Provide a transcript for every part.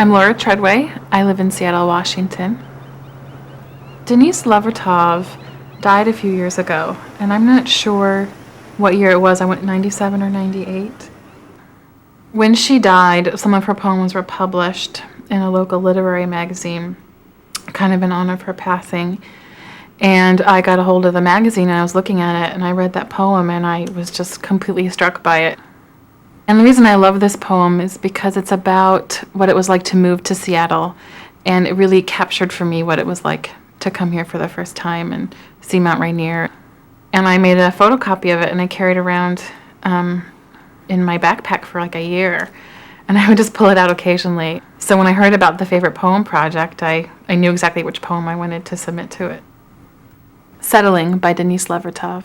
I'm Laura Treadway. I live in Seattle, Washington. Denise Levertov died a few years ago, and I'm not sure what year it was. I went 97 or 98. When she died, some of her poems were published in a local literary magazine, kind of in honor of her passing. And I got a hold of the magazine and I was looking at it and I read that poem and I was just completely struck by it. And the reason I love this poem is because it's about what it was like to move to Seattle, and it really captured for me what it was like to come here for the first time and see Mount Rainier. And I made a photocopy of it and I carried it around in my backpack for like a year. And I would just pull it out occasionally. So when I heard about the Favorite Poem Project, I knew exactly which poem I wanted to submit to it. Settling by Denise Levertov.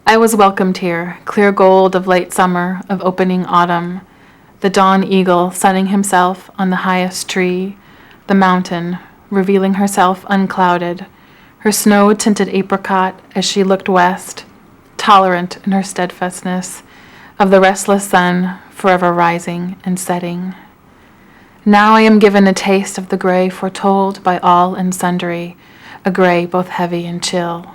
I was welcomed here, clear gold of late summer, of opening autumn, the dawn eagle sunning himself on the highest tree, the mountain, revealing herself unclouded, her snow-tinted apricot as she looked west, tolerant in her steadfastness, of the restless sun forever rising and setting. Now I am given a taste of the gray foretold by all and sundry, a gray both heavy and chill.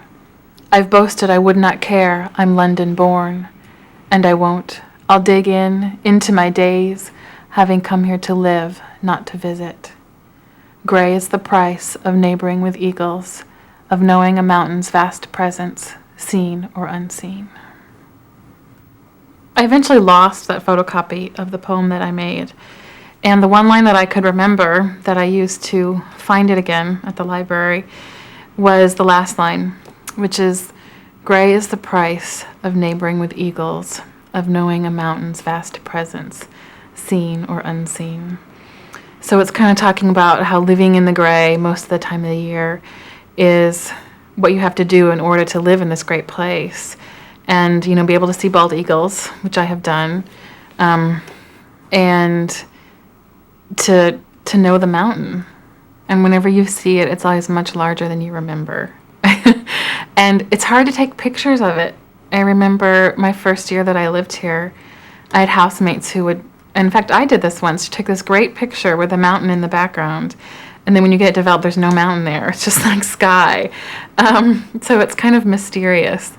I've boasted I would not care, I'm London born, and I won't. I'll dig into my days, having come here to live, not to visit. Gray is the price of neighboring with eagles, of knowing a mountain's vast presence, seen or unseen. I eventually lost that photocopy of the poem that I made, and the one line that I could remember that I used to find it again at the library was the last line, which is, gray is the price of neighboring with eagles, of knowing a mountain's vast presence, seen or unseen. So it's kind of talking about how living in the gray most of the time of the year is what you have to do in order to live in this great place. And, be able to see bald eagles, which I have done, and to know the mountain. And whenever you see it, it's always much larger than you remember. And it's hard to take pictures of it. I remember my first year that I lived here, I had housemates who would, in fact, I did this once, took this great picture with a mountain in the background. And then when you get developed, there's no mountain there. It's just like sky. So it's kind of mysterious.